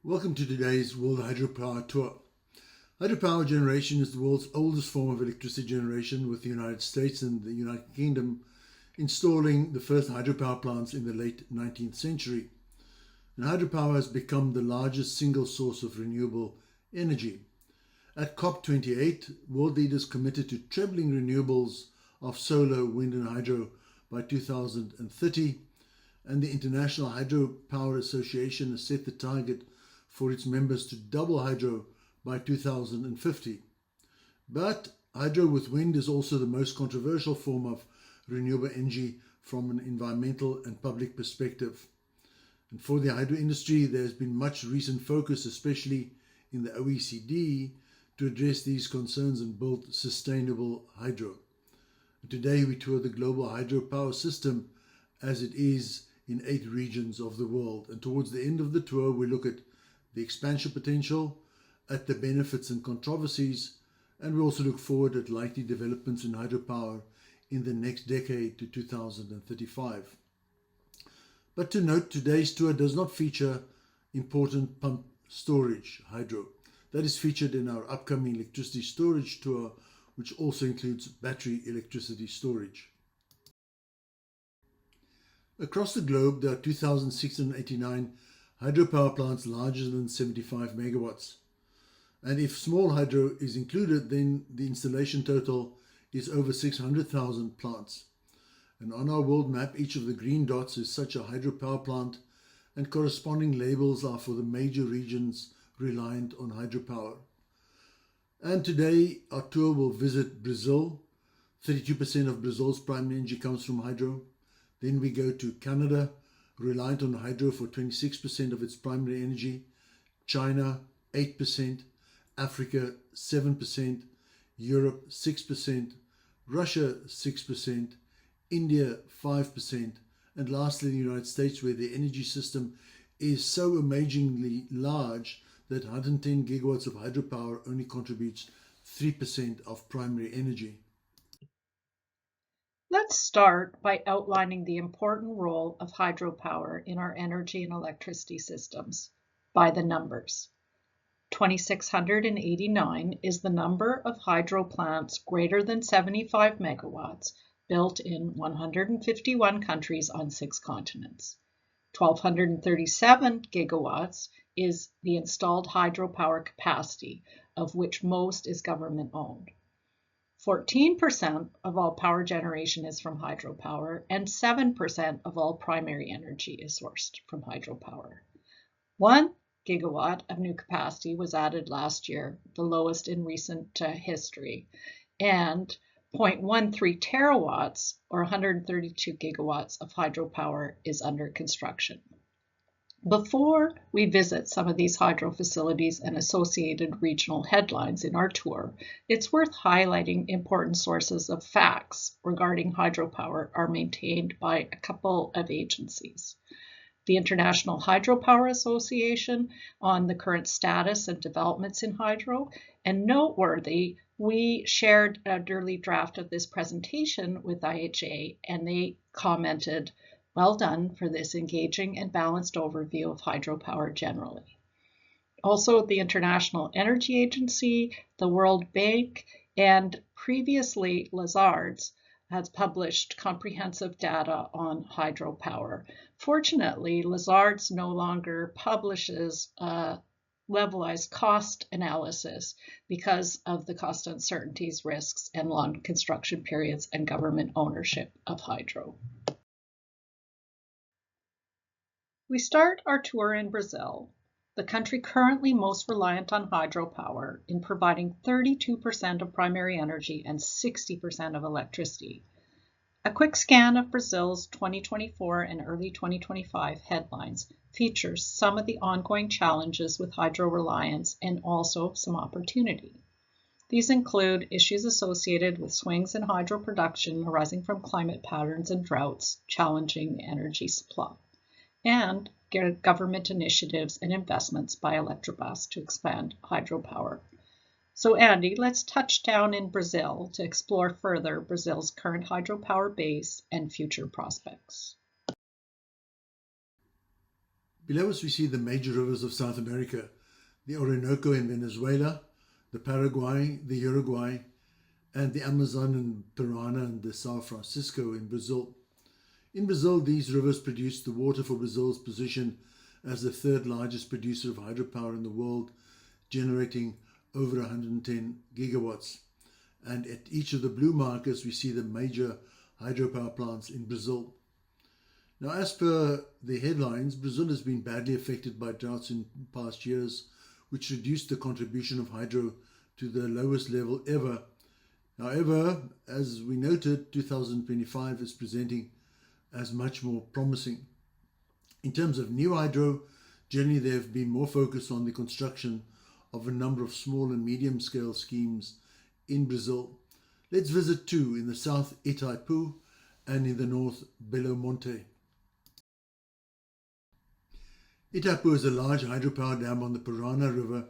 Welcome to today's World Hydropower Tour. Hydropower generation is the world's oldest form of electricity generation, with the United States and the United Kingdom installing the first hydropower plants in the late 19th century. And hydropower has become the largest single source of renewable energy. At COP28, world leaders committed to trebling renewables of solar, wind and hydro by 2030, and the International Hydropower Association has set the target for its members to double hydro by 2050. But hydro with wind is also the most controversial form of renewable energy from an environmental and public perspective. And for the hydro industry, there has been much recent focus, especially in the OECD, to address these concerns and build sustainable hydro. And today we tour the global hydropower system as it is in 8 regions of the world. And towards the end of the tour, we look at the expansion potential, at the benefits and controversies, and we also look forward at likely developments in hydropower in the next decade to 2035. But to note, today's tour does not feature important pump storage hydro. That is featured in our upcoming electricity storage tour, which also includes battery electricity storage. Across the globe, there are 2,689 hydropower plants larger than 75 megawatts. And if small hydro is included, then the installation total is over 600,000 plants. And on our world map, each of the green dots is such a hydropower plant, and corresponding labels are for the major regions reliant on hydropower. And today our tour will visit Brazil. 32% of Brazil's primary energy comes from hydro. Then we go to Canada, reliant on hydro for 26% of its primary energy, China 8%, Africa 7%, Europe 6%, Russia 6%, India 5%, and lastly the United States, where the energy system is so amazingly large that 110 gigawatts of hydropower only contributes 3% of primary energy. Let's start by outlining the important role of hydropower in our energy and electricity systems by the numbers. 2,689 is the number of hydro plants greater than 75 megawatts built in 151 countries on 6 continents. 1,237 gigawatts is the installed hydropower capacity, of which most is government-owned. 14% of all power generation is from hydropower, and 7% of all primary energy is sourced from hydropower. 1 gigawatt of new capacity was added last year, the lowest in recent history, and 0.13 terawatts, or 132 gigawatts of hydropower, is under construction. Before we visit some of these hydro facilities and associated regional headlines in our tour, it's worth highlighting important sources of facts regarding hydropower are maintained by a couple of agencies. The International Hydropower Association on the current status and developments in hydro, and noteworthy, we shared an early draft of this presentation with IHA, and they commented, "Well done for this engaging and balanced overview of hydropower generally." Also, the International Energy Agency, the World Bank, and previously Lazards has published comprehensive data on hydropower. Fortunately, Lazards no longer publishes levelized cost analysis because of the cost uncertainties, risks, and long construction periods and government ownership of hydro. We start our tour in Brazil, the country currently most reliant on hydropower in providing 32% of primary energy and 60% of electricity. A quick scan of Brazil's 2024 and early 2025 headlines features some of the ongoing challenges with hydro reliance and also some opportunity. These include issues associated with swings in hydro production arising from climate patterns and droughts challenging energy supply, and government initiatives and investments by Eletrobras to expand hydropower. So Andy, let's touch down in Brazil to explore further Brazil's current hydropower base and future prospects. Below us we see the major rivers of South America, the Orinoco in Venezuela, the Paraguay, the Uruguay, and the Amazon and Parana and the São Francisco in Brazil. In Brazil, these rivers produce the water for Brazil's position as the third largest producer of hydropower in the world, generating over 110 gigawatts. And at each of the blue markers, we see the major hydropower plants in Brazil. Now, as per the headlines, Brazil has been badly affected by droughts in past years, which reduced the contribution of hydro to the lowest level ever. However, as we noted, 2025 is presenting as much more promising. In terms of new hydro, generally there have been more focus on the construction of a number of small and medium scale schemes in Brazil. Let's visit two: in the south, Itaipu, and in the north, Belo Monte. Itaipu is a large hydropower dam on the Parana River,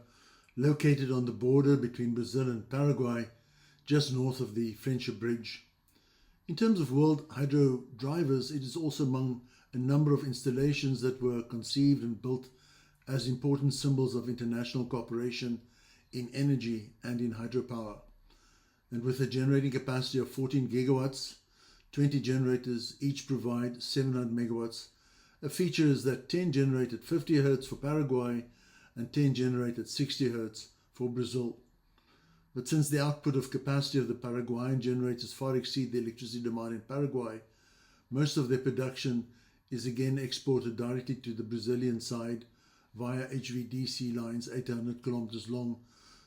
located on the border between Brazil and Paraguay, just north of the Friendship Bridge. In terms of world hydro drivers, it is also among a number of installations that were conceived and built as important symbols of international cooperation in energy and in hydropower. And with a generating capacity of 14 gigawatts, 20 generators each provide 700 megawatts. A feature is that 10 generate at 50 Hz for Paraguay and 10 generate at 60 Hz for Brazil. But since the output of capacity of the Paraguayan generators far exceed the electricity demand in Paraguay, most of their production is again exported directly to the Brazilian side via HVDC lines 800 kilometers long,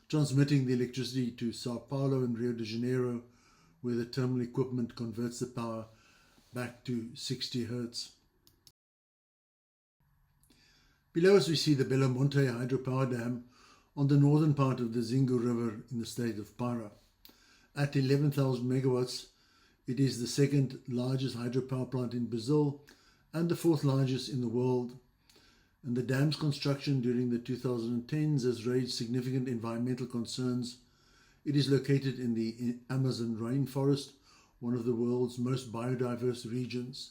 transmitting the electricity to Sao Paulo and Rio de Janeiro, where the terminal equipment converts the power back to 60 Hz. Below us we see the Belo Monte hydropower dam on the northern part of the Zangbo River in the state of Para. At 11,000 megawatts, it is the second largest hydropower plant in Brazil and the fourth largest in the world. And the dam's construction during the 2010s has raised significant environmental concerns. It is located in the Amazon rainforest, one of the world's most biodiverse regions.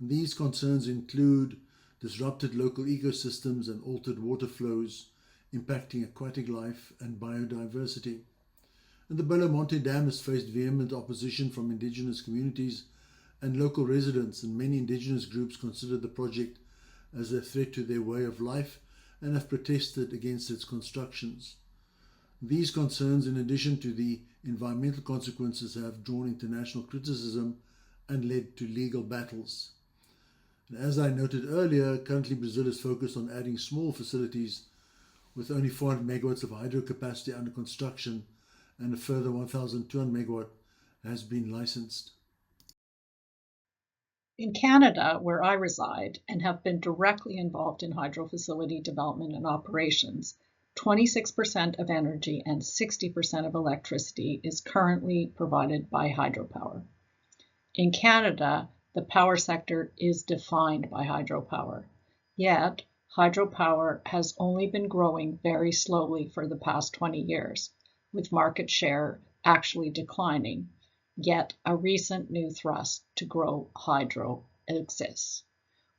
And these concerns include disrupted local ecosystems and altered water flows, impacting aquatic life and biodiversity. And the Belo Monte Dam has faced vehement opposition from indigenous communities and local residents, and many indigenous groups consider the project as a threat to their way of life and have protested against its constructions. These concerns, in addition to the environmental consequences, have drawn international criticism and led to legal battles. And as I noted earlier, currently Brazil is focused on adding small facilities with only 400 megawatts of hydro capacity under construction, and a further 1,200 megawatt has been licensed. In Canada, where I reside and have been directly involved in hydro facility development and operations, 26% of energy and 60% of electricity is currently provided by hydropower. In Canada, the power sector is defined by hydropower, yet hydropower has only been growing very slowly for the past 20 years, with market share actually declining, yet a recent new thrust to grow hydro exists.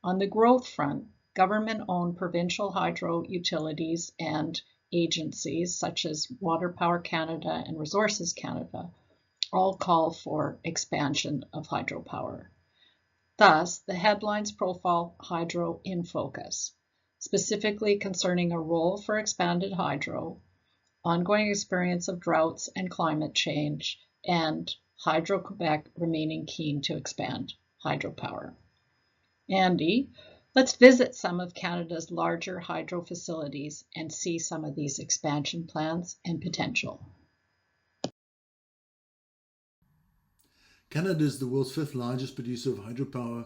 On the growth front, government-owned provincial hydro utilities and agencies such as Water Power Canada and Resources Canada all call for expansion of hydropower. Thus, the headlines profile hydro in focus, specifically concerning a role for expanded hydro, ongoing experience of droughts and climate change, and Hydro-Quebec remaining keen to expand hydropower. Andy, let's visit some of Canada's larger hydro facilities and see some of these expansion plans and potential. Canada is the world's fifth largest producer of hydropower,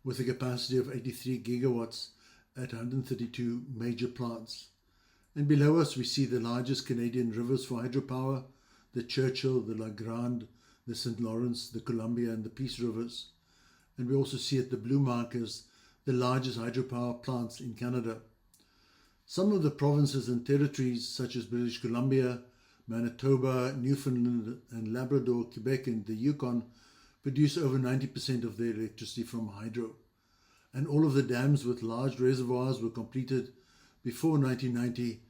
with a capacity of 83 gigawatts at 132 major plants. And below us we see the largest Canadian rivers for hydropower, the Churchill, the La Grande, the St. Lawrence, the Columbia and the Peace Rivers. And we also see at the blue markers the largest hydropower plants in Canada. Some of the provinces and territories such as British Columbia, Manitoba, Newfoundland and Labrador, Quebec and the Yukon produce over 90% of their electricity from hydro. and all of the dams with large reservoirs were completed before 1990,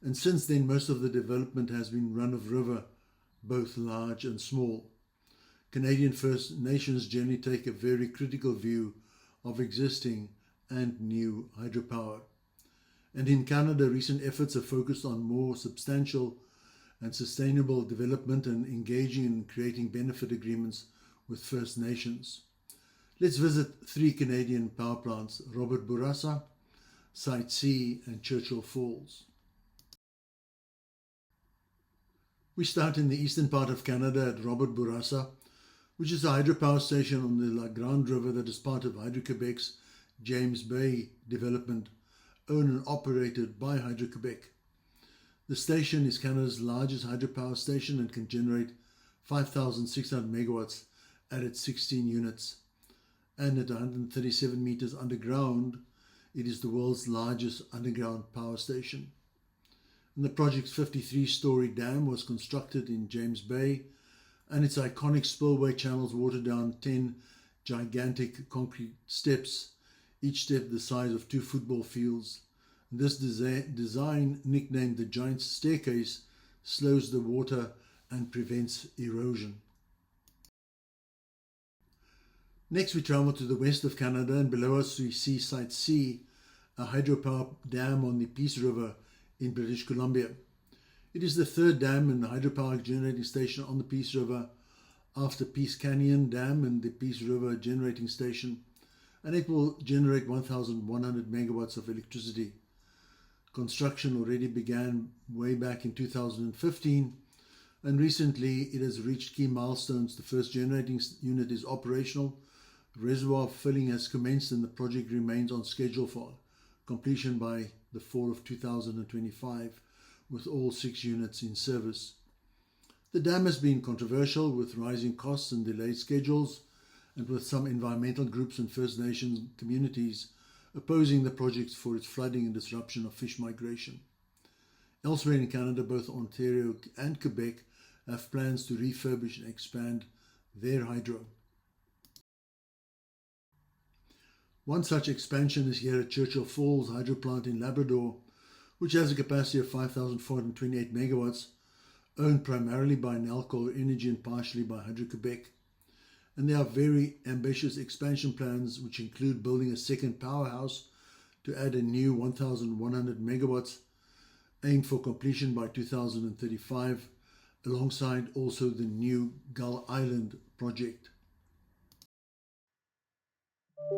and since then most of the development has been run-of-river, both large and small. Canadian First Nations generally take a very critical view of existing and new hydropower. And in Canada, recent efforts have focused on more substantial and sustainable development and engaging in creating benefit agreements with First Nations. Let's visit 3 Canadian power plants: Robert Bourassa, Site C, and Churchill Falls. We start in the eastern part of Canada at Robert Bourassa, which is a hydropower station on the Grand River that is part of Hydro-Quebec's James Bay development, owned and operated by Hydro-Quebec. The station is Canada's largest hydropower station and can generate 5,600 megawatts at its 16 units. And at 137 meters underground, it is the world's largest underground power station. And the project's 53-story dam was constructed in James Bay, and its iconic spillway channels water down 10 gigantic concrete steps, each step the size of 2 football fields. This design, nicknamed the Giant's Staircase, slows the water and prevents erosion. Next, we travel to the west of Canada, and below us we see Site C, a hydropower dam on the Peace River in British Columbia. It is the 3rd dam and hydropower generating station on the Peace River after Peace Canyon Dam and the Peace River Generating Station, and it will generate 1,100 megawatts of electricity. Construction already began way back in 2015, and recently it has reached key milestones. The first generating unit is operational, reservoir filling has commenced, and the project remains on schedule for completion by the fall of 2025, with all 6 units in service. The dam has been controversial, with rising costs and delayed schedules, and with some environmental groups and First Nations communities opposing the project for its flooding and disruption of fish migration. Elsewhere in Canada, both Ontario and Quebec have plans to refurbish and expand their hydro. One such expansion is here at Churchill Falls hydro plant in Labrador, which has a capacity of 5,428 megawatts, owned primarily by Nalcor Energy and partially by Hydro-Quebec. And there are very ambitious expansion plans, which include building a second powerhouse to add a new 1,100 megawatts, aimed for completion by 2035, alongside also the new Gull Island project.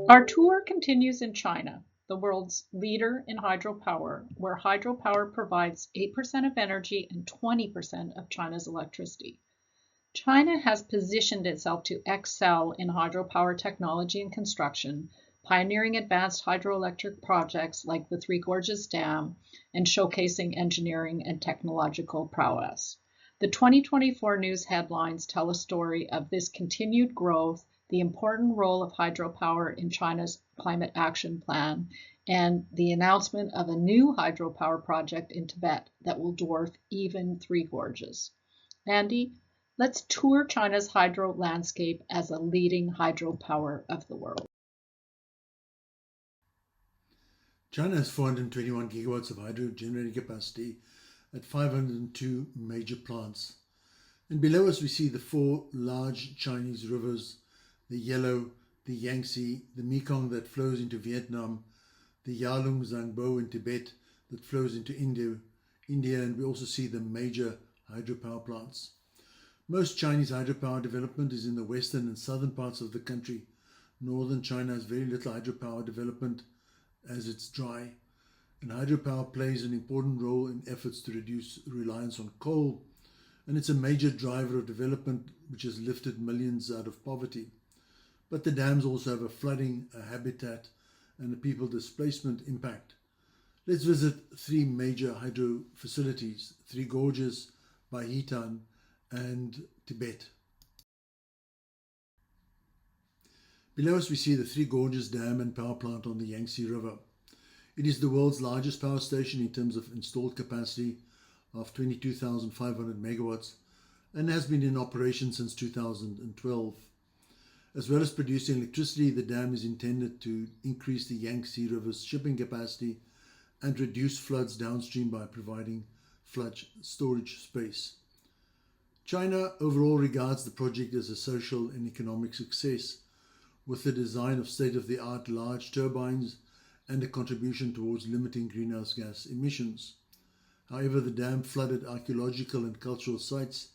Our tour continues in China, the world's leader in hydropower, where hydropower provides 8% of energy and 20% of China's electricity. China has positioned itself to excel in hydropower technology and construction, pioneering advanced hydroelectric projects like the Three Gorges Dam and showcasing engineering and technological prowess. The 2024 news headlines tell a story of this continued growth, the important role of hydropower in China's climate action plan, and the announcement of a new hydropower project in Tibet that will dwarf even Three Gorges. Andy, let's tour China's hydro landscape as a leading hydropower of the world. China has 421 gigawatts of hydro generating capacity at 502 major plants. And below us we see the 4 large Chinese rivers: the Yellow, the Yangtze, the Mekong that flows into Vietnam, the Yarlung Zangbo in Tibet that flows into India, and we also see the major hydropower plants. Most Chinese hydropower development is in the western and southern parts of the country. Northern China has very little hydropower development as it's dry, and hydropower plays an important role in efforts to reduce reliance on coal, and it's a major driver of development which has lifted millions out of poverty. But the dams also have a flooding, a habitat, and a people displacement impact. Let's visit 3 major hydro facilities: Three Gorges, Bahitan, and Tibet. Below us we see the Three Gorges Dam and power plant on the Yangtze River. It is the world's largest power station in terms of installed capacity of 22,500 megawatts and has been in operation since 2012. As well as producing electricity, the dam is intended to increase the Yangtze River's shipping capacity and reduce floods downstream by providing flood storage space. China overall regards the project as a social and economic success, with the design of state-of-the-art large turbines and a contribution towards limiting greenhouse gas emissions. However, the dam flooded archaeological and cultural sites,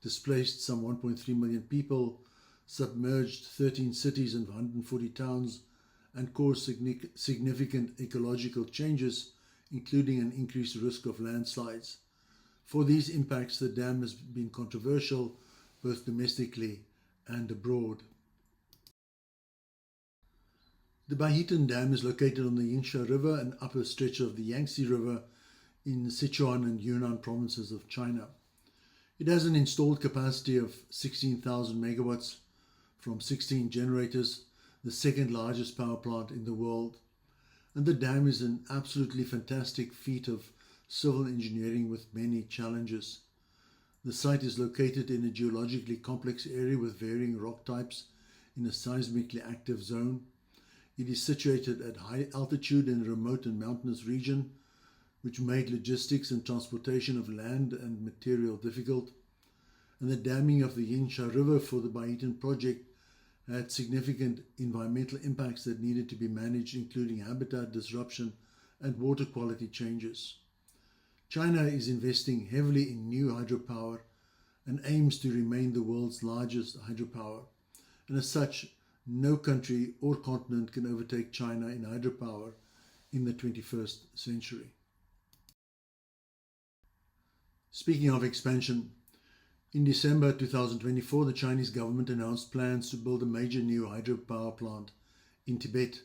displaced some 1.3 million people, submerged 13 cities and 140 towns, and caused significant ecological changes, including an increased risk of landslides. For these impacts, the dam has been controversial both domestically and abroad. The Bahitan Dam is located on the Yingsha River, an upper stretch of the Yangtze River in Sichuan and Yunnan provinces of China. It has an installed capacity of 16,000 megawatts from 16 generators, the second largest power plant in the world. And the dam is an absolutely fantastic feat of civil engineering with many challenges. The site is located in a geologically complex area with varying rock types in a seismically active zone. It is situated at high altitude in a remote and mountainous region, which made logistics and transportation of land and material difficult. And the damming of the Yingsha River for the Bahitan project had significant environmental impacts that needed to be managed, including habitat disruption and water quality changes. China is investing heavily in new hydropower and aims to remain the world's largest hydropower. And as such, no country or continent can overtake China in hydropower in the 21st century. Speaking of expansion, in December 2024, the Chinese government announced plans to build a major new hydropower plant in Tibet.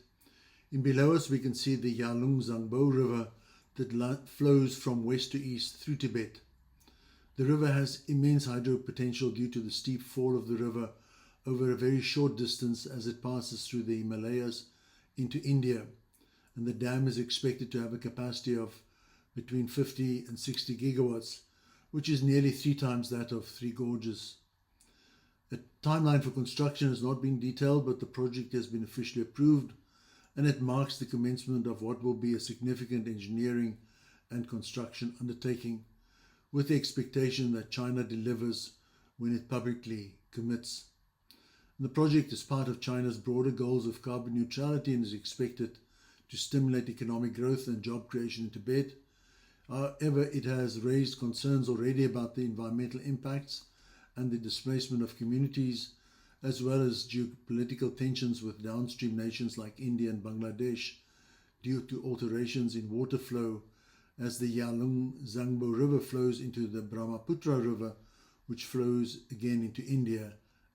In below us, we can see the Yarlung Zangbo River that flows from west to east through Tibet. The river has immense hydro potential due to the steep fall of the river over a very short distance as it passes through the Himalayas into India, and the dam is expected to have a capacity of between 50 and 60 gigawatts, which is nearly 3 times that of Three Gorges. A timeline for construction has not been detailed, but the project has been officially approved, and it marks the commencement of what will be a significant engineering and construction undertaking, with the expectation that China delivers when it publicly commits. The project is part of China's broader goals of carbon neutrality and is expected to stimulate economic growth and job creation in Tibet. However, it has raised concerns already about the environmental impacts and the displacement of communities, as well as geopolitical tensions with downstream nations like India and Bangladesh due to alterations in water flow as the Yarlung Zangbo River flows into the Brahmaputra River, which flows again into India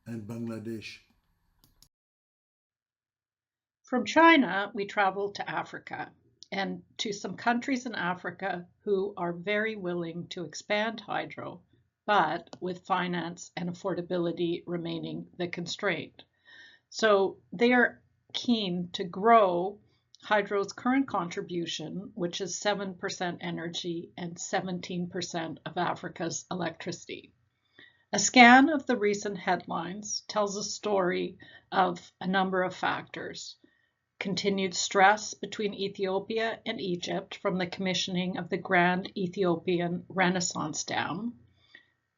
and Bangladesh. From China, we travel to Africa and to some countries in Africa who are very willing to expand hydro, but with finance and affordability remaining the constraint. So they are keen to grow hydro's current contribution, which is 7% energy and 17% of Africa's electricity. A scan of the recent headlines tells a story of a number of factors. Continued stress between Ethiopia and Egypt from the commissioning of the Grand Ethiopian Renaissance Dam.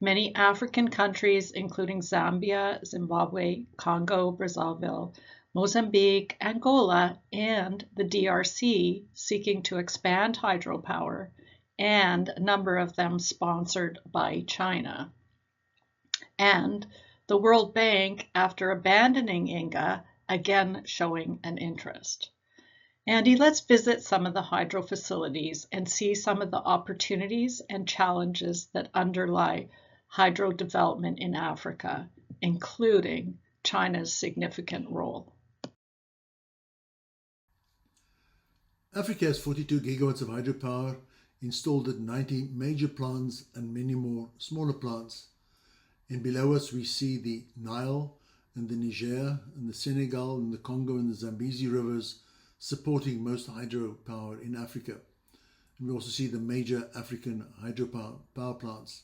Many African countries, including Zambia, Zimbabwe, Congo, Brazzaville, Mozambique, Angola, and the DRC, seeking to expand hydropower, and a number of them sponsored by China. And the World Bank, after abandoning Inga, again showing an interest. Andy, let's visit some of the hydro facilities and see some of the opportunities and challenges that underlie hydro development in Africa, including China's significant role. Africa has 42 gigawatts of hydropower installed at 90 major plants and many more smaller plants. And below us we see the Nile and the Niger and the Senegal and the Congo and the Zambezi rivers supporting most hydropower in Africa. And we also see the major African hydropower plants.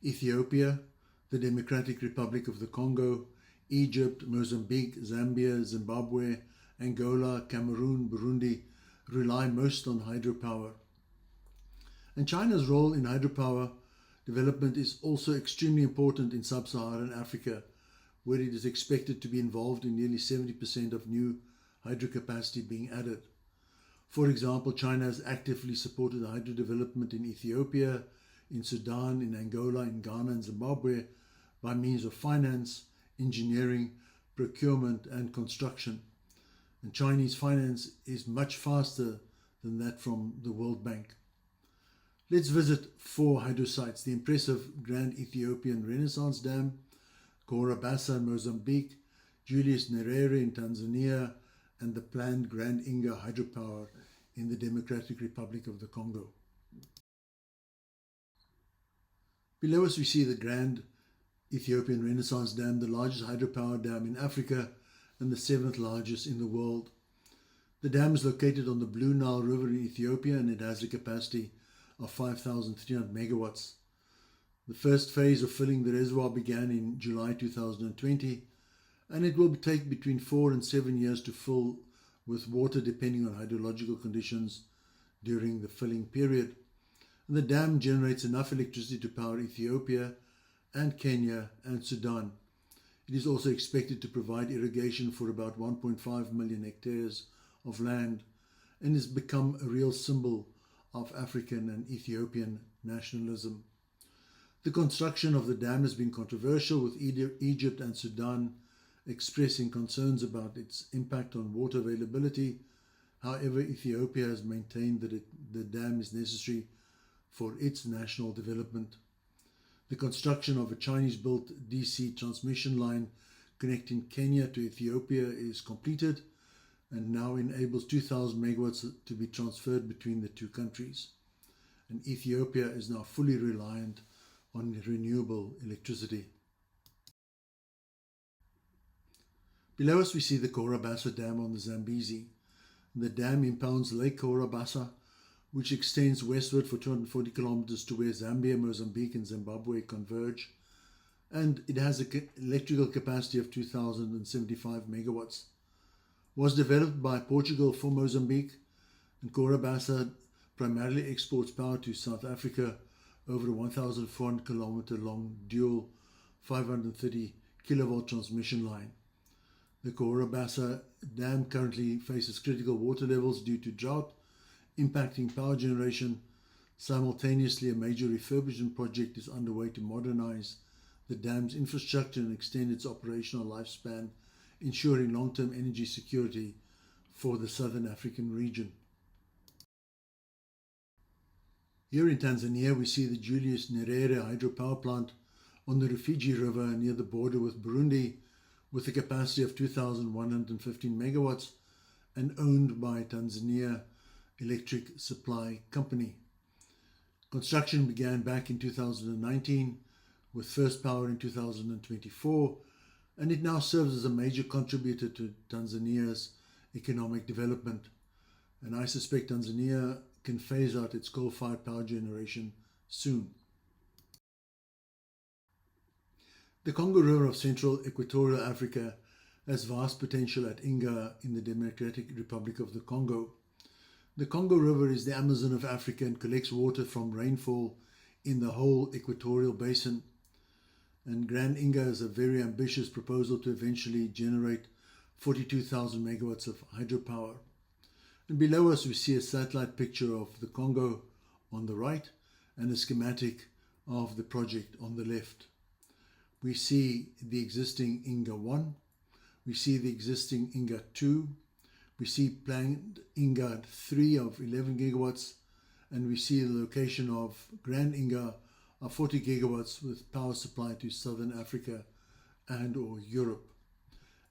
Ethiopia, the Democratic Republic of the Congo, Egypt, Mozambique, Zambia, Zimbabwe, Angola, Cameroon, Burundi rely most on hydropower. And China's role in hydropower development is also extremely important in sub-Saharan Africa, where it is expected to be involved in nearly 70% of new hydro capacity being added. For example, China has actively supported hydro development in Ethiopia, in Sudan, in Angola, in Ghana and Zimbabwe by means of finance, engineering, procurement and construction. And Chinese finance is much faster than that from the World Bank. Let's visit 4 hydro sites: the impressive Grand Ethiopian Renaissance Dam, Cahora Bassa in Mozambique, Julius Nyerere in Tanzania, and the planned Grand Inga hydropower in the Democratic Republic of the Congo. Below us we see the Grand Ethiopian Renaissance Dam, the largest hydropower dam in Africa and the 7th largest in the world. The dam is located on the Blue Nile River in Ethiopia, and it has a capacity of 5,300 megawatts. The first phase of filling the reservoir began in July 2020, and it will take between 4 and 7 years to fill with water depending on hydrological conditions during the filling period. And the dam generates enough electricity to power Ethiopia and Kenya and Sudan. It is also expected to provide irrigation for about 1.5 million hectares of land and has become a real symbol of African and Ethiopian nationalism. The construction of the dam has been controversial, with Egypt and Sudan expressing concerns about its impact on water availability. However, Ethiopia has maintained that the dam is necessary for its national development. The construction of a Chinese-built DC transmission line connecting Kenya to Ethiopia is completed and now enables 2,000 megawatts to be transferred between the two countries. And Ethiopia is now fully reliant on renewable electricity. Below us we see the Cahora Bassa Dam on the Zambezi. The dam impounds Lake Cahora Bassa, which extends westward for 240 kilometers to where Zambia, Mozambique and Zimbabwe converge, and it has an electrical capacity of 2,075 megawatts. Was developed by Portugal for Mozambique, and Cahora Bassa primarily exports power to South Africa over a 1,400 kilometer long dual 530 kilovolt transmission line. The Cahora Bassa Dam currently faces critical water levels due to drought, impacting power generation. Simultaneously, a major refurbishment project is underway to modernize the dam's infrastructure and extend its operational lifespan, ensuring long-term energy security for the Southern African region. Here in Tanzania, we see the Julius Nyerere hydropower plant on the Rufiji River near the border with Burundi, with a capacity of 2,115 megawatts and owned by Tanzania Electric Supply Company. Construction began back in 2019 with first power in 2024, and it now serves as a major contributor to Tanzania's economic development. And I suspect Tanzania can phase out its coal-fired power generation soon. The Congo River of Central Equatorial Africa has vast potential at Inga in the Democratic Republic of the Congo. The Congo River is the Amazon of Africa and collects water from rainfall in the whole equatorial basin. And Grand Inga is a very ambitious proposal to eventually generate 42,000 megawatts of hydropower. And below us we see a satellite picture of the Congo on the right and a schematic of the project on the left. We see the existing Inga 1, we see the existing Inga 2, we see planned Inga 3 of 11 gigawatts, and we see the location of Grand Inga of 40 gigawatts with power supply to Southern Africa and or Europe.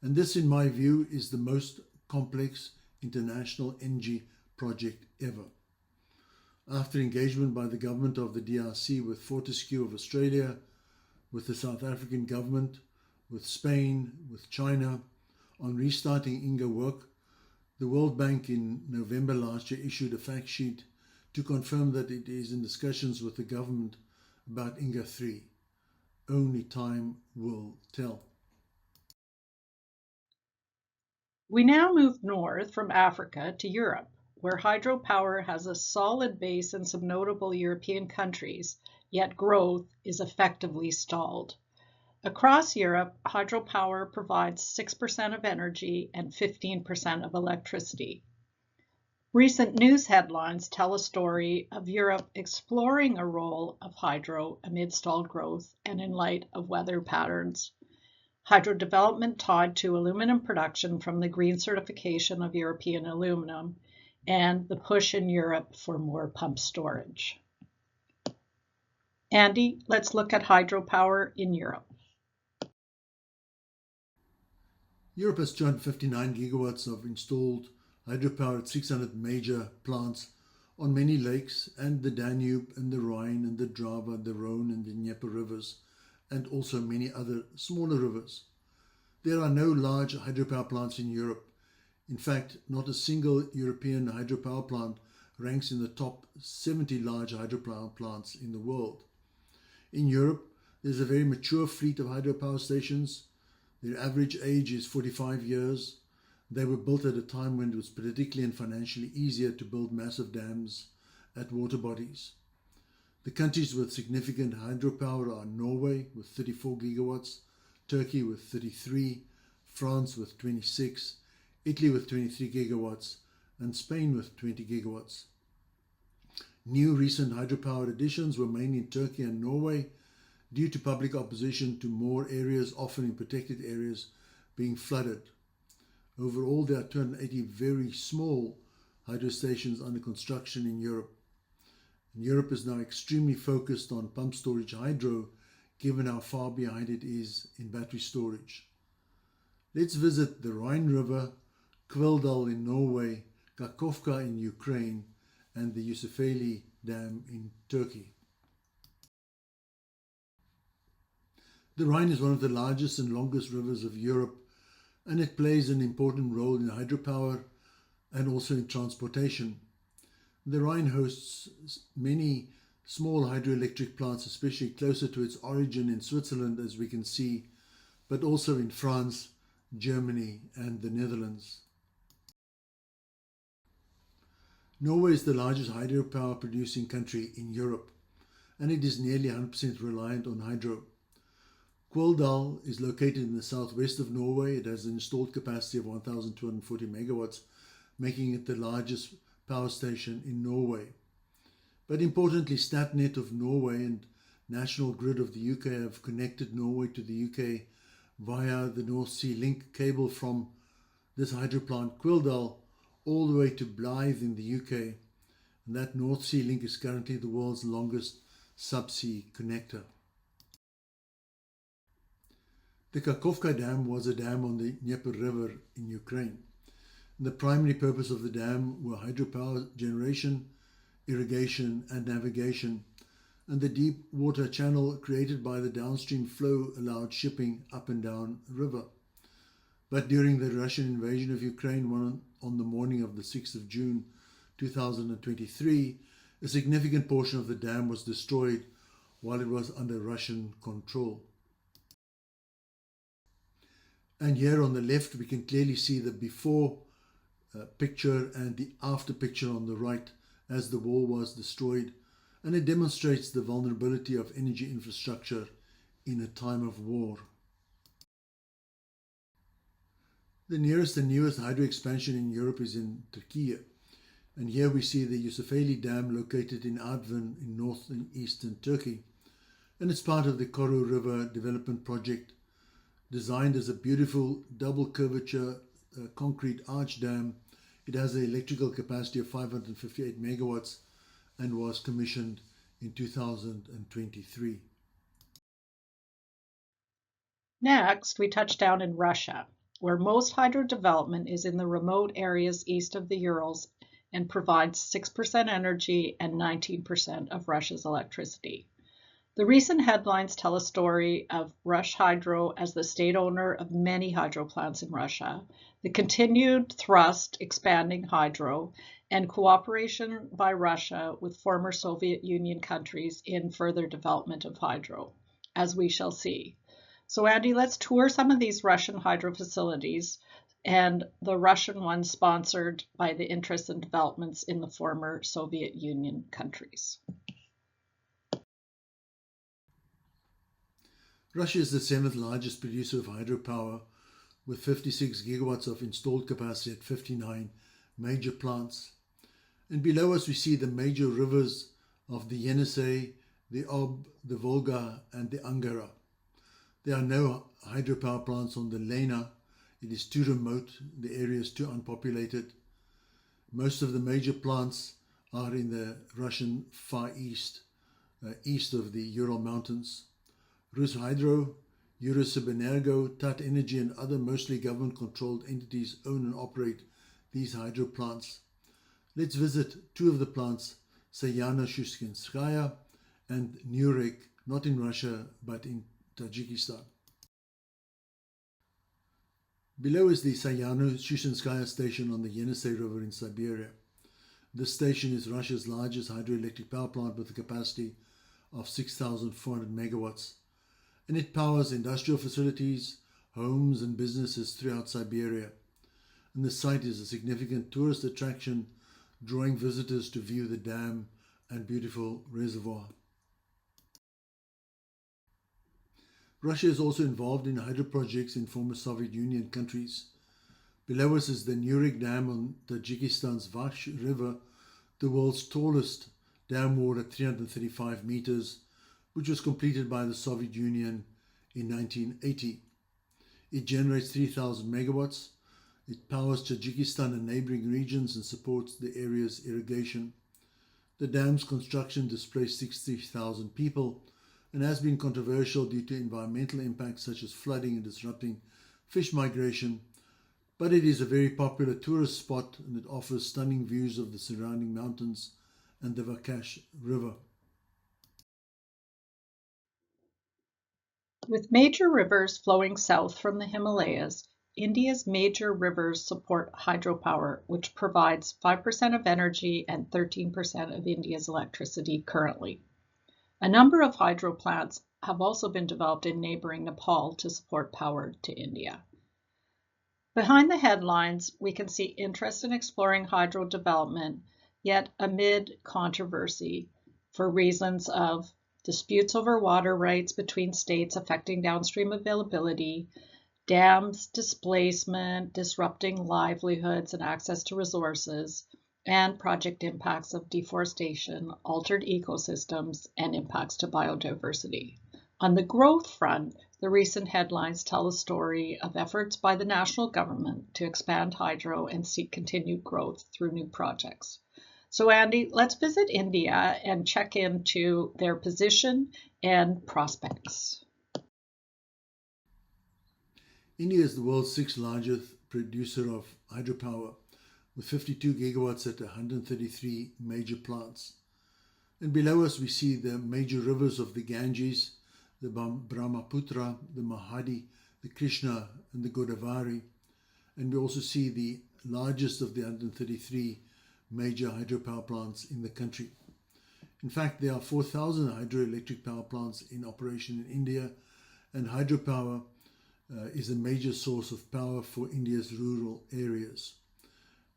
And this, in my view, is the most complex international energy project ever. After engagement by the government of the DRC with Fortescue of Australia, with the South African government, with Spain, with China, on restarting Inga work, the World Bank in November last year issued a fact sheet to confirm that it is in discussions with the government about Inga 3. Only time will tell. We now move north from Africa to Europe, where hydropower has a solid base in some notable European countries, yet growth is effectively stalled. Across Europe, hydropower provides 6% of energy and 15% of electricity. Recent news headlines tell a story of Europe exploring a role of hydro amid stalled growth and in light of weather patterns. Hydro development tied to aluminum production from the green certification of European aluminum, and the push in Europe for more pump storage. Andy, let's look at hydropower in Europe. Europe has 259 gigawatts of installed hydropower at 600 major plants on many lakes and the Danube and the Rhine and the Drava, the Rhone and the Dnieper rivers, and also many other smaller rivers. There are no large hydropower plants in Europe. In fact, not a single European hydropower plant ranks in the top 70 large hydropower plants in the world. In Europe, there's a very mature fleet of hydropower stations. Their average age is 45 years. They were built at a time when it was politically and financially easier to build massive dams at water bodies. The countries with significant hydropower are Norway with 34 gigawatts, Turkey with 33, France with 26, Italy with 23 gigawatts, and Spain with 20 gigawatts. New recent hydropower additions were mainly in Turkey and Norway due to public opposition to more areas, often in protected areas, being flooded. Overall, there are 280 very small hydro stations under construction in Europe. And Europe is now extremely focused on pump storage hydro, given how far behind it is in battery storage. Let's visit the Rhine River, Kveldal in Norway, Kakhovka in Ukraine, and the Yusufeli Dam in Turkey. The Rhine is one of the largest and longest rivers of Europe, and it plays an important role in hydropower and also in transportation. The Rhine hosts many small hydroelectric plants, especially closer to its origin in Switzerland, as we can see, but also in France, Germany, and the Netherlands. Norway is the largest hydropower producing country in Europe, and it is nearly 100% reliant on hydro. Kveldal is located in the southwest of Norway. It has an installed capacity of 1,240 megawatts, making it the largest power station in Norway. But importantly, Statnett of Norway and National Grid of the UK have connected Norway to the UK via the North Sea Link cable from this hydro plant, Kveldal, all the way to Blythe in the UK. And that North Sea Link is currently the world's longest subsea connector. The Kakhovka Dam was a dam on the Dnieper River in Ukraine. The primary purpose of the dam were hydropower generation, irrigation and navigation, and the deep water channel created by the downstream flow allowed shipping up and down the river. But during the Russian invasion of Ukraine on the morning of the 6th of June 2023, a significant portion of the dam was destroyed while it was under Russian control. And here on the left, we can clearly see the before picture and the after picture on the right as the wall was destroyed. And it demonstrates the vulnerability of energy infrastructure in a time of war. The nearest and newest hydro expansion in Europe is in Turkey. And here we see the Yusufeli Dam located in Artvin in north and eastern Turkey. And it's part of the Koru River Development Project, designed as a beautiful double curvature concrete arch dam. It has an electrical capacity of 558 megawatts and was commissioned in 2023. Next, we touch down in Russia, where most hydro development is in the remote areas east of the Urals and provides 6% energy and 19% of Russia's electricity. The recent headlines tell a story of Rushdhydro as the state owner of many hydro plants in Russia, the continued thrust expanding hydro, and cooperation by Russia with former Soviet Union countries in further development of hydro, as we shall see. So Andy, let's tour some of these Russian hydro facilities and the Russian one sponsored by the interests and developments in the former Soviet Union countries. Russia is the 7th largest producer of hydropower, with 56 gigawatts of installed capacity at 59 major plants. And below us we see the major rivers of the Yenisei, the Ob, the Volga and the Angara. There are no hydropower plants on the Lena. It is too remote, the area is too unpopulated. Most of the major plants are in the Russian Far East, east of the Ural Mountains. Rushydro, Eurosibenergo, Tat Energy and other mostly government-controlled entities own and operate these hydro plants. Let's visit two of the plants, Sayano-Shushkinskaya and Nurek, not in Russia but in Tajikistan. Below is the Sayano-Shushkinskaya station on the Yenisei River in Siberia. This station is Russia's largest hydroelectric power plant with a capacity of 6,400 megawatts, and it powers industrial facilities, homes and businesses throughout Siberia. And the site is a significant tourist attraction, drawing visitors to view the dam and beautiful reservoir. Russia is also involved in hydro projects in former Soviet Union countries. Below us is the Nurek Dam on Tajikistan's Vakh River, the world's tallest dam wall at 335 meters, which was completed by the Soviet Union in 1980. It generates 3,000 megawatts. It powers Tajikistan and neighboring regions and supports the area's irrigation. The dam's construction displaced 60,000 people and has been controversial due to environmental impacts such as flooding and disrupting fish migration, but it is a very popular tourist spot and it offers stunning views of the surrounding mountains and the Vakh River. With major rivers flowing south from the Himalayas, India's major rivers support hydropower, which provides 5% of energy and 13% of India's electricity currently. A number of hydro plants have also been developed in neighboring Nepal to support power to India. Behind the headlines, we can see interest in exploring hydro development, yet amid controversy for reasons of disputes over water rights between states affecting downstream availability, dams displacement, disrupting livelihoods and access to resources, and project impacts of deforestation, altered ecosystems, and impacts to biodiversity. On the growth front, the recent headlines tell a story of efforts by the national government to expand hydro and seek continued growth through new projects. So Andy, let's visit India and check into their position and prospects. India is the world's sixth largest producer of hydropower, with 52 gigawatts at 133 major plants. And below us we see the major rivers of the Ganges, the Brahmaputra, the Mahadi, the Krishna and the Godavari. And we also see the largest of the 133 major hydropower plants in the country. In fact, there are 4,000 hydroelectric power plants in operation in India, and hydropower is a major source of power for India's rural areas.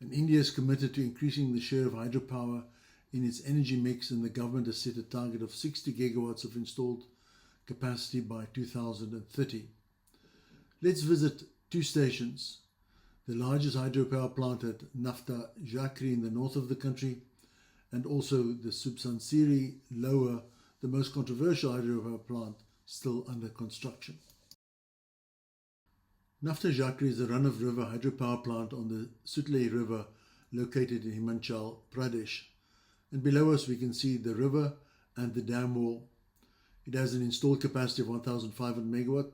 And India is committed to increasing the share of hydropower in its energy mix, and the government has set a target of 60 gigawatts of installed capacity by 2030. Let's visit two stations. The largest hydropower plant at Nafta Jakri in the north of the country, and also the Subsansiri Lower, the most controversial hydropower plant still under construction. Nafta Jakri is a run-of-river hydropower plant on the Sutlej River located in Himachal Pradesh. And below us we can see the river and the dam wall. It has an installed capacity of 1,500 megawatt,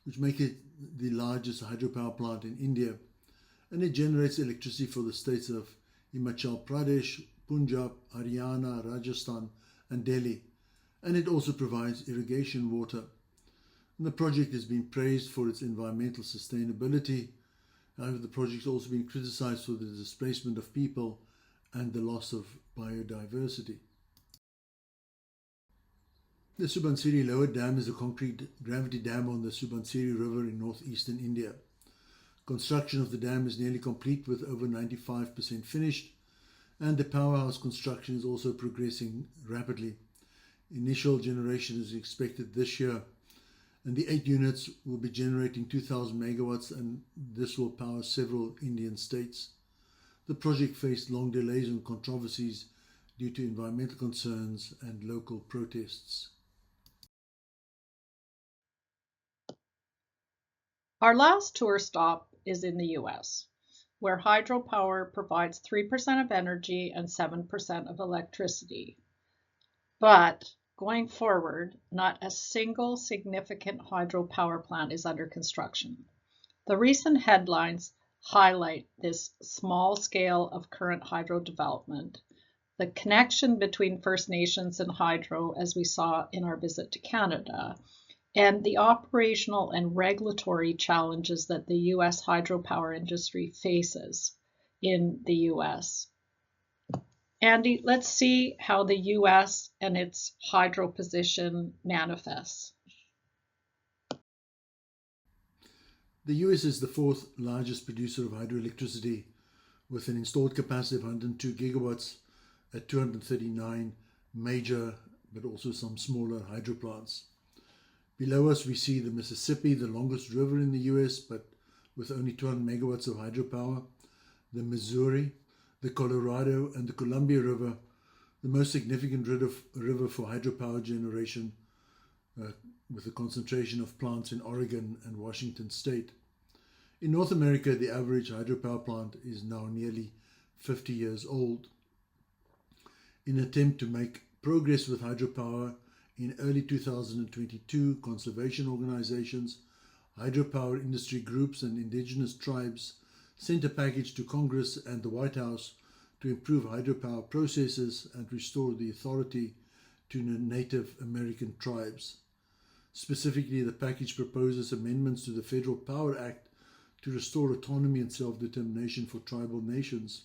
which makes it the largest hydropower plant in India. And it generates electricity for the states of Himachal Pradesh, Punjab, Haryana, Rajasthan and Delhi. And it also provides irrigation water. And the project has been praised for its environmental sustainability. However, the project has also been criticized for the displacement of people and the loss of biodiversity. The Subansiri Lower Dam is a concrete gravity dam on the Subansiri River in northeastern India. Construction of the dam is nearly complete with over 95% finished, and the powerhouse construction is also progressing rapidly. Initial generation is expected this year, and the 8 units will be generating 2,000 megawatts, and this will power several Indian states. The project faced long delays and controversies due to environmental concerns and local protests. Our last tour stop is in the US, where hydropower provides 3% of energy and 7% of electricity. But going forward, not a single significant hydropower plant is under construction. The recent headlines highlight this small scale of current hydro development, the connection between First Nations and hydro, as we saw in our visit to Canada, and the operational and regulatory challenges that the US hydropower industry faces in the US. Andy, let's see how the US and its hydro position manifests. The US is the fourth largest producer of hydroelectricity, with an installed capacity of 102 gigawatts at 239 major but also some smaller hydro plants. Below us we see the Mississippi, the longest river in the US, but with only 200 megawatts of hydropower, the Missouri, the Colorado and the Columbia River, the most significant river for hydropower generation, with a concentration of plants in Oregon and Washington state. In North America, the average hydropower plant is now nearly 50 years old. In an attempt to make progress with hydropower, in early 2022, conservation organizations, hydropower industry groups and indigenous tribes sent a package to Congress and the White House to improve hydropower processes and restore the authority to Native American tribes. Specifically, the package proposes amendments to the Federal Power Act to restore autonomy and self-determination for tribal nations,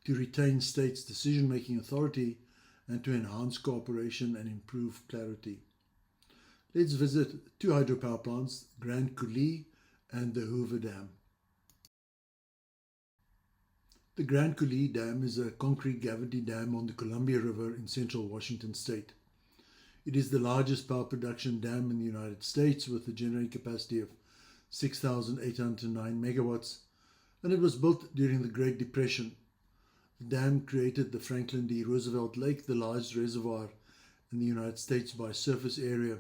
to retain states' decision-making authority, and to enhance cooperation and improve clarity. Let's visit two hydropower plants, Grand Coulee and the Hoover Dam. The Grand Coulee Dam is a concrete gravity dam on the Columbia River in central Washington state. It is the largest power production dam in the United States with a generating capacity of 6,809 megawatts, and it was built during the Great Depression. The dam created the Franklin D. Roosevelt Lake, the largest reservoir in the United States by surface area,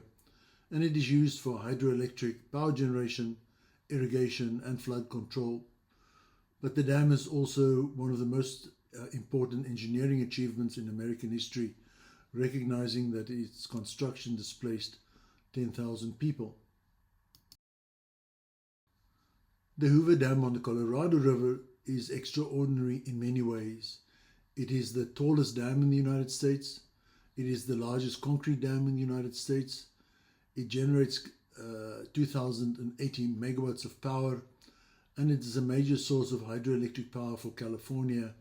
and it is used for hydroelectric power generation, irrigation, and flood control. But the dam is also one of the most important engineering achievements in American history, recognizing that its construction displaced 10,000 people. The Hoover Dam on the Colorado River is extraordinary in many ways. It is the tallest dam in the United States. It is the largest concrete dam in the United States. It generates 2,080 megawatts of power, and it is a major source of hydroelectric power for California,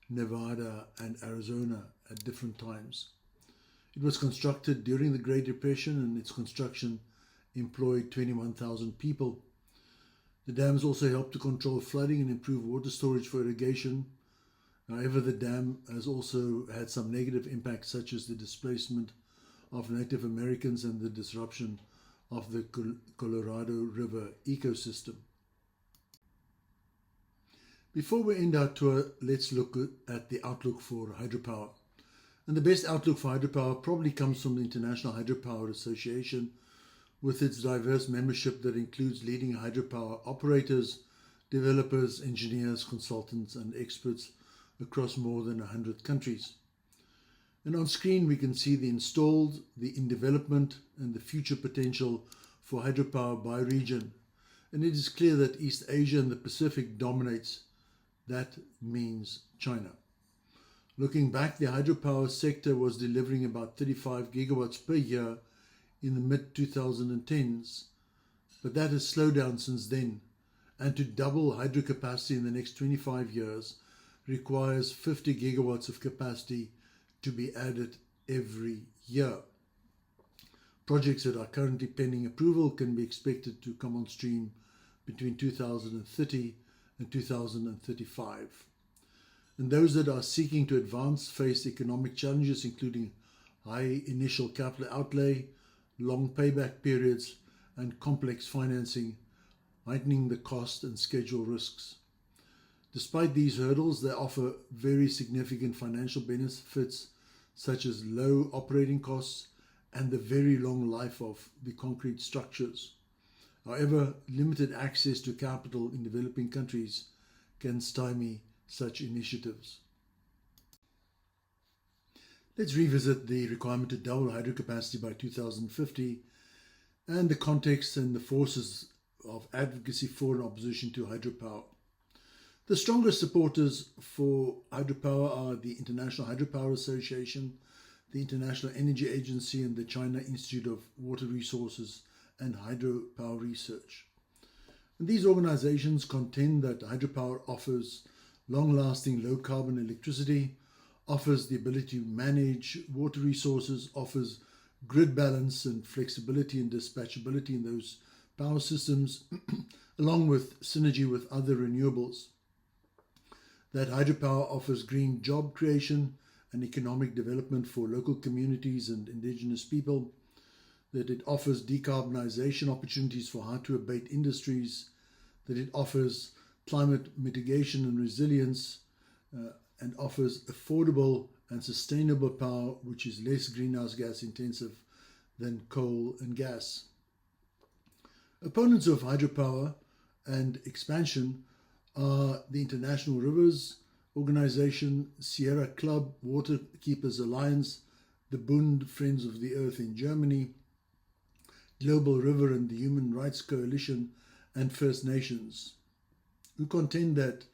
Nevada, and Arizona at different times. It was constructed during the Great Depression, and its construction employed 21,000 people. The dams also helped to control flooding and improve water storage for irrigation. However, the dam has also had some negative impacts, such as the displacement of Native Americans and the disruption of the Colorado River ecosystem. Before we end our tour, let's look at the outlook for hydropower. And the best outlook for hydropower probably comes from the International Hydropower Association, with its diverse membership that includes leading hydropower operators, developers, engineers, consultants, and experts across more than 100 countries. And on screen we can see the installed, the in development, and the future potential for hydropower by region. And it is clear that East Asia and the Pacific dominates. That means China. Looking back, the hydropower sector was delivering about 35 gigawatts per year in the mid-2010s, but that has slowed down since then, and to double hydro capacity in the next 25 years requires 50 gigawatts of capacity to be added every year. Projects that are currently pending approval can be expected to come on stream between 2030 and 2035. And those that are seeking to advance face economic challenges, including high initial capital outlay, long payback periods, and complex financing, heightening the cost and schedule risks. Despite these hurdles, they offer very significant financial benefits, such as low operating costs and the very long life of the concrete structures. However, limited access to capital in developing countries can stymie such initiatives. Let's revisit the requirement to double hydro capacity by 2050 and the context and the forces of advocacy for and opposition to hydropower. The strongest supporters for hydropower are the International Hydropower Association, the International Energy Agency, and the China Institute of Water Resources and Hydropower Research. And these organizations contend that hydropower offers long-lasting low-carbon electricity, offers the ability to manage water resources, offers grid balance and flexibility and dispatchability in those power systems, along with synergy with other renewables. That hydropower offers green job creation and economic development for local communities and indigenous people, that it offers decarbonization opportunities for hard-to-abate industries, that it offers climate mitigation and resilience, and offers affordable and sustainable power which is less greenhouse gas intensive than coal and gas. Opponents of hydropower and expansion are the International Rivers Organization, Sierra Club, Waterkeepers Alliance, the Bund Friends of the Earth in Germany, Global River and the Human Rights Coalition, and First Nations, who contend that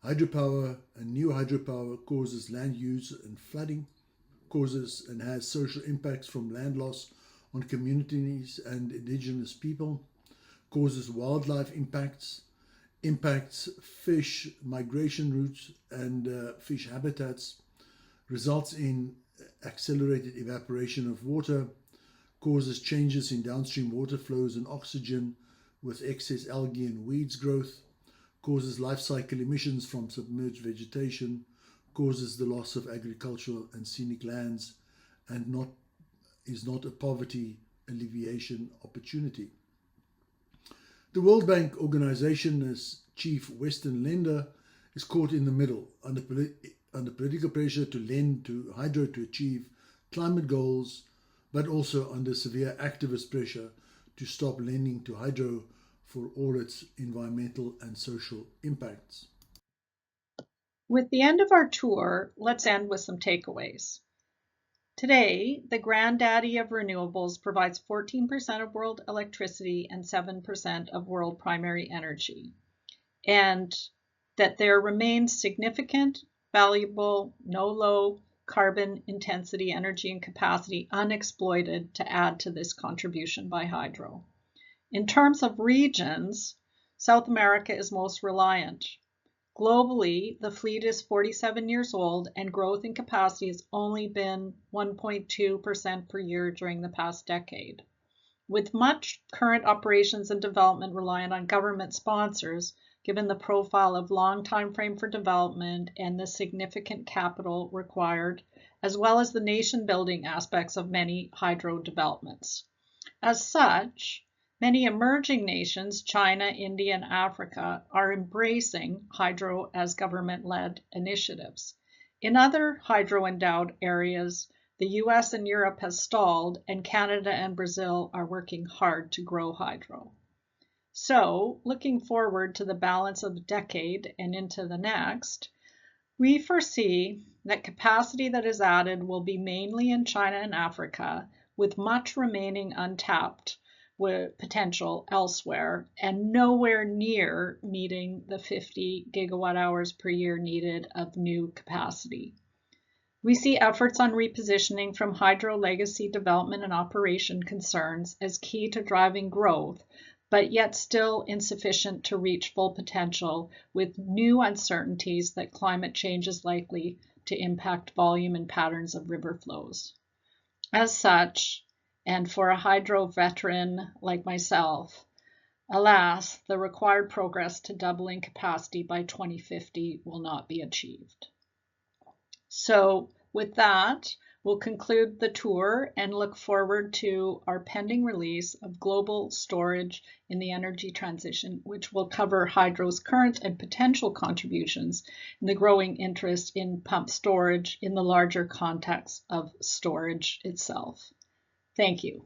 hydropower and new hydropower causes land use and flooding, causes and has social impacts from land loss on communities and indigenous people, causes wildlife impacts, impacts fish migration routes and fish habitats, results in accelerated evaporation of water, causes changes in downstream water flows and oxygen with excess algae and weeds growth, causes life cycle emissions from submerged vegetation, causes the loss of agricultural and scenic lands, and is not a poverty alleviation opportunity. The World Bank organization, as chief Western lender, is caught in the middle under political pressure to lend to hydro to achieve climate goals, but also under severe activist pressure to stop lending to hydro for all its environmental and social impacts. With the end of our tour, let's end with some takeaways. Today, the granddaddy of renewables provides 14% of world electricity and 7% of world primary energy, and that there remains significant, valuable, no low carbon intensity energy and capacity unexploited to add to this contribution by hydro. In terms of regions, South America is most reliant. Globally, the fleet is 47 years old and growth in capacity has only been 1.2% per year during the past decade. With much current operations and development reliant on government sponsors, given the profile of long time frame for development and the significant capital required, as well as the nation building aspects of many hydro developments. As such, many emerging nations, China, India, and Africa, are embracing hydro as government-led initiatives. In other hydro-endowed areas, the US and Europe has stalled, and Canada and Brazil are working hard to grow hydro. So, looking forward to the balance of the decade and into the next, we foresee that capacity that is added will be mainly in China and Africa, with much remaining untapped with potential elsewhere and nowhere near meeting the 50 gigawatt hours per year needed of new capacity. We see efforts on repositioning from hydro legacy development and operation concerns as key to driving growth, but yet still insufficient to reach full potential with new uncertainties that climate change is likely to impact volume and patterns of river flows. As such, and for a hydro veteran like myself, Alas, the required progress to doubling capacity by 2050 will not be achieved. So with that, we'll conclude the tour and look forward to our pending release of Global Storage in the Energy Transition, which will cover hydro's current and potential contributions and the growing interest in pump storage in the larger context of storage itself. Thank you.